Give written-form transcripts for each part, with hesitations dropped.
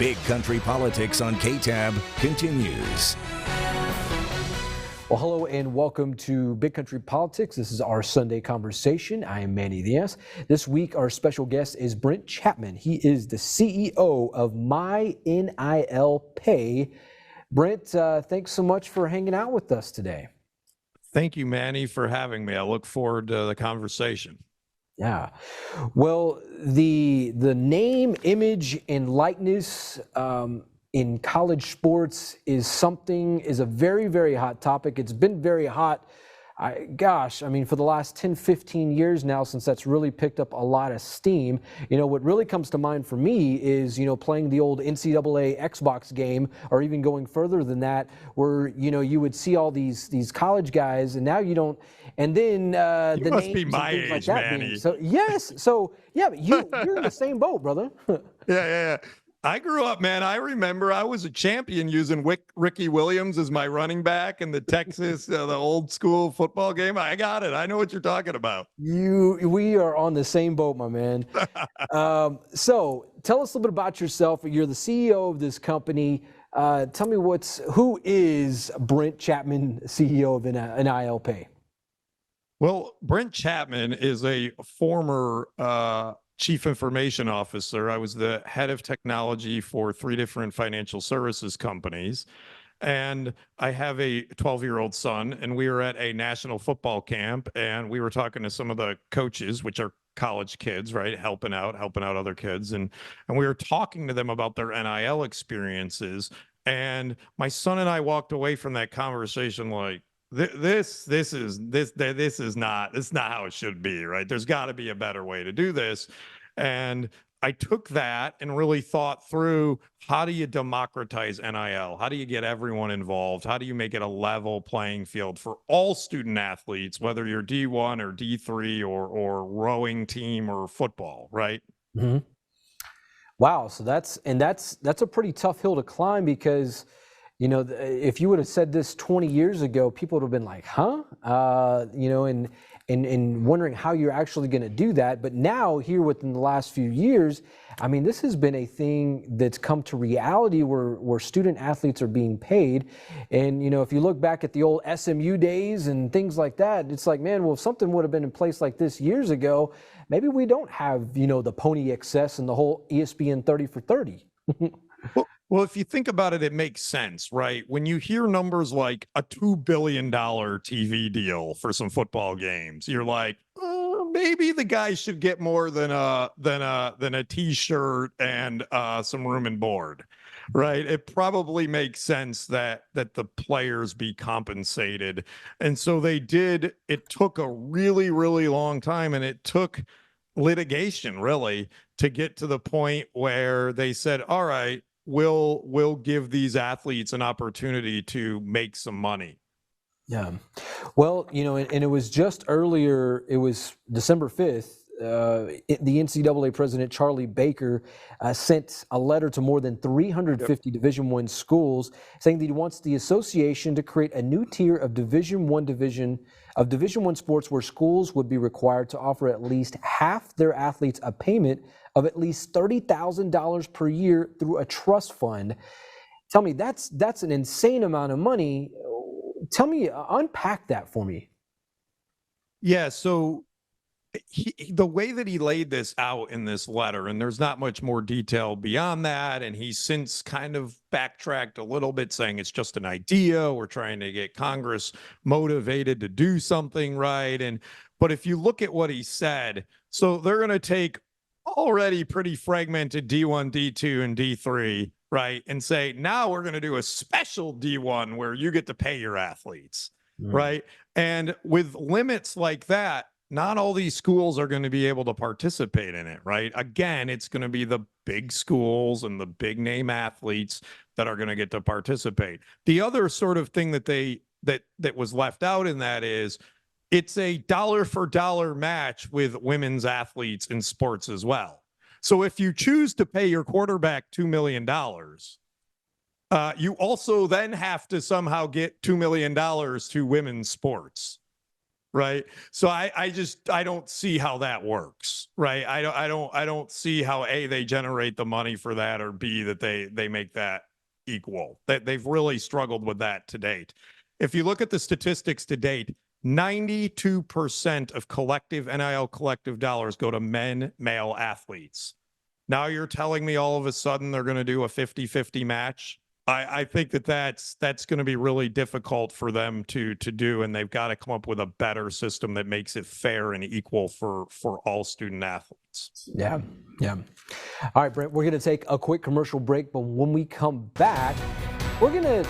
Big Country Politics on KTAB continues. Well, hello and welcome to Big Country Politics. This is our Sunday conversation. I am Manny Diaz. This week, our special guest is Brent Chapman. He is the CEO of My NIL Pay. Brent, thanks so much for hanging out with us today. Thank you, Manny, for having me. I look forward to the conversation. Yeah. Well, the name, image, and likeness in college sports is a very, very hot topic. It's been very hot, for the last 10, 15 years now, since that's really picked up a lot of steam. You know, what really comes to mind for me is, playing the old NCAA Xbox game, or even going further than that, where, you would see all these college guys, and now you don't. And then you must be my age, like that, Manny. But you're in the same boat, brother. Yeah. I grew up, man. I remember I was a champion using Ricky Williams as my running back in the Texas, the old school football game. I got it. I know what you're talking about. We are on the same boat, my man. So tell us a little bit about yourself. You're the CEO of this company. Tell me who is Brent Chapman, CEO of NIL Pay? Well, Brent Chapman is a former Chief Information Officer. I was the head of technology for 3 different financial services companies. And I have a 12-year-old son, and we were at a national football camp, and we were talking to some of the coaches, which are college kids, right? Helping out other kids. And we were talking to them about their NIL experiences. And my son and I walked away from that conversation like, this is not how it should be, right? There's got to be a better way to do this. And I took that and really thought through, how do you democratize NIL? How do you get everyone involved? How do you make it a level playing field for all student athletes, whether you're D1 or D3 or rowing team or football, right? Mm-hmm. Wow. So that's a pretty tough hill to climb, because if you would have said this 20 years ago, people would have been like, huh? And wondering how you're actually going to do that. But now, here within the last few years, this has been a thing that's come to reality where student athletes are being paid. And, if you look back at the old SMU days and things like that, it's like, man, well, if something would have been in place like this years ago, maybe we don't have, the pony excess and the whole ESPN 30 for 30. Well, if you think about it, it makes sense, right? When you hear numbers like a $2 billion TV deal for some football games, you're like, maybe the guy should get more than a T-shirt and some room and board, right? It probably makes sense that the players be compensated, and so they did. It took a really, really long time, and it took litigation really to get to the point where they said, all right, we'll give these athletes an opportunity to make some money. Yeah. Well, and it was just earlier, it was December 5th, the NCAA president, Charlie Baker, sent a letter to more than 350 Division I schools saying that he wants the association to create a new tier of Division I sports where schools would be required to offer at least half their athletes a payment of at least $30,000 per year through a trust fund. Tell me, that's an insane amount of money. Tell me, unpack that for me. Yeah, so the way that he laid this out in this letter, and there's not much more detail beyond that, and he's since kind of backtracked a little bit, saying it's just an idea. We're trying to get Congress motivated to do something, right? But if you look at what he said, so they're going to take already pretty fragmented D1, D2, and D3, right, and say, now we're going to do a special D1 where you get to pay your athletes, right? And with limits like that, not all these schools are going to be able to participate in it, right? Again, it's going to be the big schools and the big name athletes that are going to get to participate. The other sort of thing that was left out in that is, it's a dollar for dollar match with women's athletes in sports as well. So if you choose to pay your quarterback $2 million, you also then have to somehow get $2 million to women's sports. right? So I don't see how that works, right? I don't see how A, they generate the money for that, or B, that they make that equal. That they've really struggled with that to date. If you look at the statistics to date, 92% of collective NIL collective dollars go to male athletes. Now you're telling me all of a sudden they're going to do a 50-50 match? I think that's going to be really difficult for them to do, and they've got to come up with a better system that makes it fair and equal for all student athletes. Yeah. All right, Brent, we're going to take a quick commercial break, but when we come back, we're going to,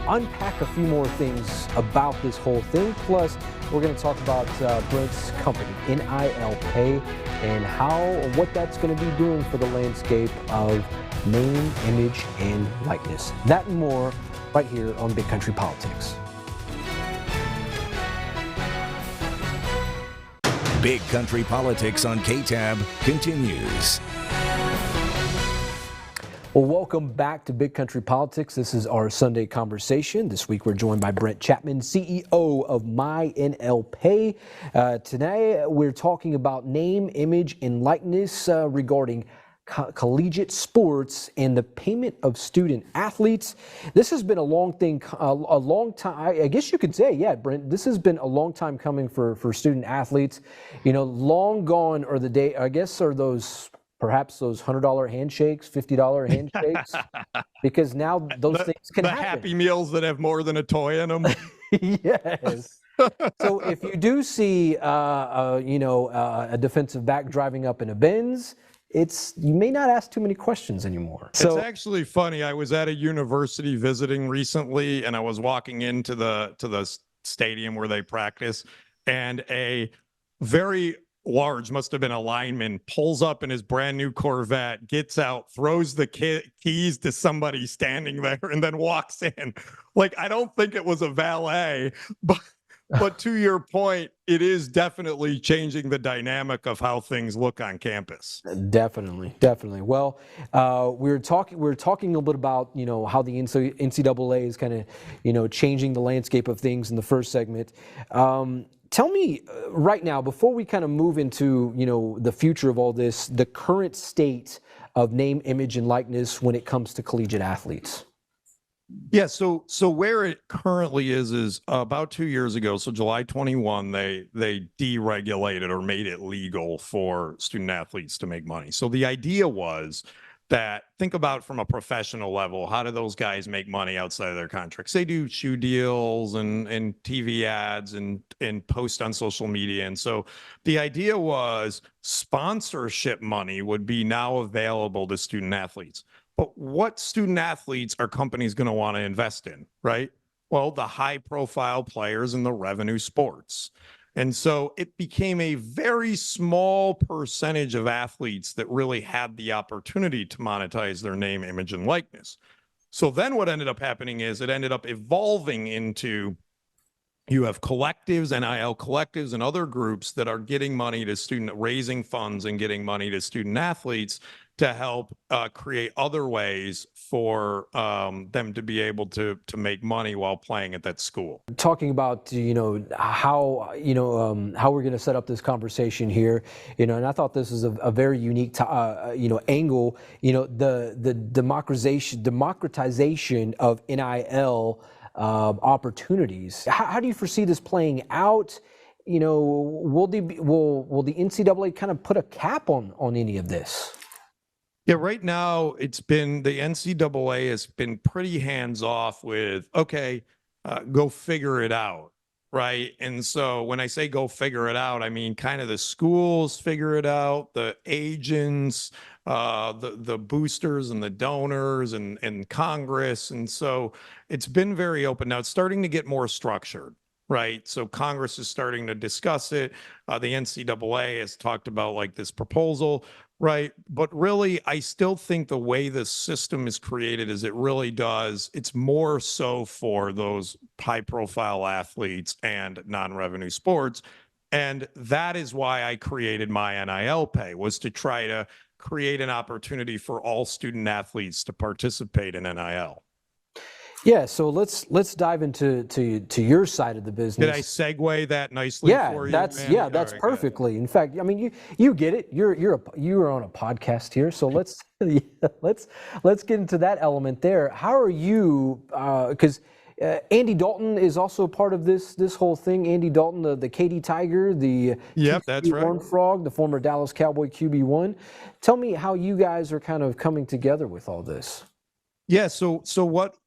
unpack a few more things about this whole thing. Plus, we're going to talk about Brent's company, NIL Pay, and what that's going to be doing for the landscape of name, image, and likeness. That and more right here on Big Country Politics. Big Country Politics on KTAB continues. Well, welcome back to Big Country Politics. This is our Sunday conversation. This week we're joined by Brent Chapman, CEO of NIL Pay. Today we're talking about name, image, and likeness regarding collegiate sports and the payment of student athletes. This has been a long time. I guess you could say, yeah, Brent, this has been a long time coming for student athletes. Long gone are the day, I guess, are those $100 handshakes, $50 handshakes, because now those things can happen. The Happy Meals that have more than a toy in them. Yes. So if you do see, a defensive back driving up in a Benz, you may not ask too many questions anymore. So it's actually funny. I was at a university visiting recently, and I was walking into the stadium where they practice, and a very large, must have been a lineman, pulls up in his brand new Corvette, gets out, throws the keys to somebody standing there, and then walks in. Like, I don't think it was a valet, but to your point, it is definitely changing the dynamic of how things look on campus. Definitely. Well, we're talking a little bit about how the NCAA is kind of changing the landscape of things in the first segment. Tell me right now, before we kind of move into the future of all this, the current state of name, image, and likeness when it comes to collegiate athletes. Yeah, so where it currently is about 2 years ago, so July 21, they deregulated or made it legal for student athletes to make money. So the idea was that, think about from a professional level, how do those guys make money outside of their contracts? They do shoe deals and TV ads and post on social media. And so the idea was sponsorship money would be now available to student athletes. But what student athletes are companies going to want to invest in, right? Well, the high profile players in the revenue sports. And so it became a very small percentage of athletes that really had the opportunity to monetize their name, image, and likeness. So then what ended up happening is it ended up evolving into, you have collectives, NIL collectives, and other groups that are getting money to raising funds and getting money to student athletes to help create other ways for them to be able to make money while playing at that school. Talking about how we're going to set up this conversation here, and I thought this is a very unique angle. The democratization of NIL opportunities. How do you foresee this playing out? Will the NCAA kind of put a cap on any of this? Yeah, right now the NCAA has been pretty hands off with, go figure it out, right? And so when I say go figure it out, I mean kind of the schools figure it out, the agents, the boosters and the donors and Congress. And so it's been very open. Now it's starting to get more structured. Right. So Congress is starting to discuss it. The NCAA has talked about like this proposal. Right. But really, I still think the way the system is created is it's more so for those high profile athletes and non-revenue sports. And that is why I created my NIL Pay, was to try to create an opportunity for all student athletes to participate in NIL. Yeah, so let's dive into your side of the business. Did I segue that nicely for you? That's Manny? yeah, that's All right, good. perfectly. In fact, I mean, you get it. You're on a podcast here, so let's let's get into that element there. How are you? Because Andy Dalton is also part of this whole thing. Andy Dalton, the Katy Tiger, the Yep, that's right. Horned Frog, the former Dallas Cowboy QB1. Tell me how you guys are kind of coming together with all this. Yeah, so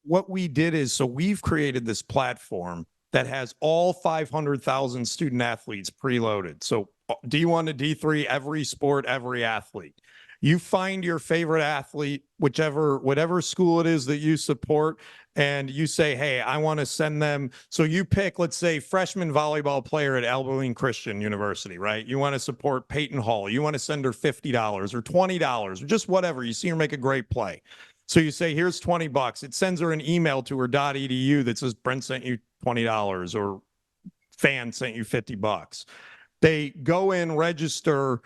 what we did is, so we've created this platform that has all 500,000 student athletes preloaded. So D1 to D3, every sport, every athlete. You find your favorite athlete, whatever school it is that you support, and you say, hey, I want to send them. So you pick, let's say, freshman volleyball player at Abilene Christian University, right? You want to support Peyton Hall. You want to send her $50 or $20 or just whatever. You see her make a great play. So you say, here's $20. It sends her an email to her .edu that says, Brent sent you $20 or fan sent you $50. They go in, register,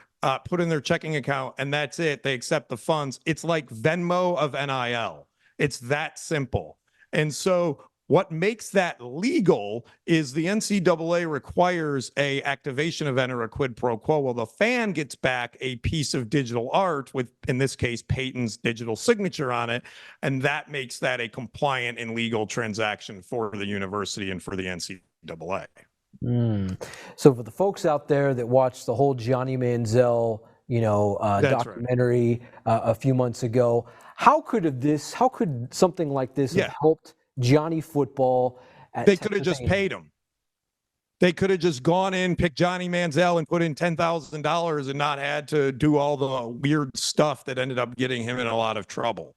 put in their checking account, and that's it. They accept the funds. It's like Venmo of NIL. It's that simple. And so what makes that legal is the NCAA requires a activation event or a quid pro quo. Well, the fan gets back a piece of digital art with, in this case, Peyton's digital signature on it, and that makes that a compliant and legal transaction for the university and for the NCAA. So for the folks out there that watched the whole Johnny Manziel, documentary a few months ago, how could something like this have helped Johnny football? They could have just paid him. They could have just gone in, picked Johnny Manziel, and put in $10,000 and not had to do all the weird stuff that ended up getting him in a lot of trouble.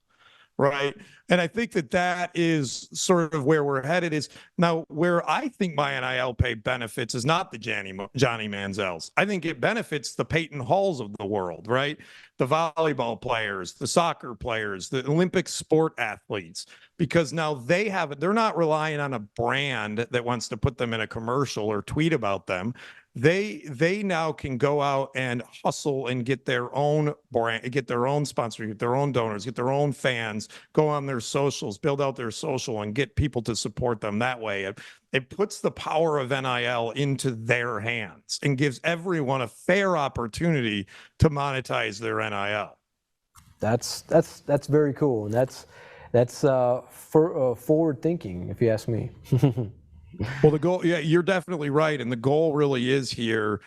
Right. And I think that is sort of where we're headed. Is now where I think my NIL pay benefits is not the Johnny Manziels. I think it benefits the Peyton Halls of the world, right? The volleyball players, the soccer players, the Olympic sport athletes, because now they're not relying on a brand that wants to put them in a commercial or tweet about them. They now can go out and hustle and get their own brand, get their own sponsor, get their own donors, get their own fans, go on their socials, build out their social, and get people to support them that way. It puts the power of NIL into their hands and gives everyone a fair opportunity to monetize their NIL. That's very cool, and that's forward thinking, if you ask me. Well, the goal, yeah, you're definitely right. And the goal really is here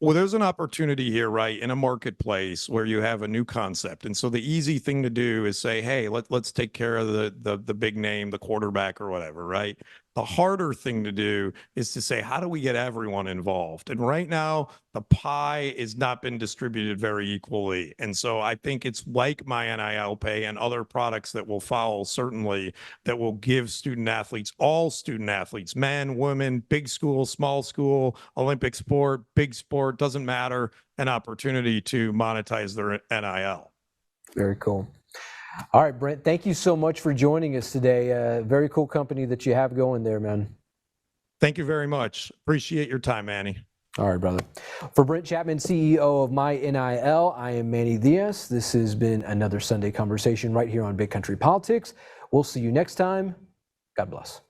there's an opportunity here, right, in a marketplace where you have a new concept. And so the easy thing to do is say, hey, let's take care of the big name, the quarterback or whatever, right? The harder thing to do is to say, how do we get everyone involved? And right now, the pie has not been distributed very equally. And so I think it's like my NIL pay and other products that will follow, certainly, that will give student athletes, all student athletes, men, women, big school, small school, Olympic sport, big sport, doesn't matter, an opportunity to monetize their NIL. Very cool. All right, Brent, thank you so much for joining us today. Very cool company that you have going there, man. Thank you very much. Appreciate your time, Manny. All right, brother. For Brent Chapman, CEO of My NIL, I am Manny Diaz. This has been another Sunday Conversation right here on Big Country Politics. We'll see you next time. God bless.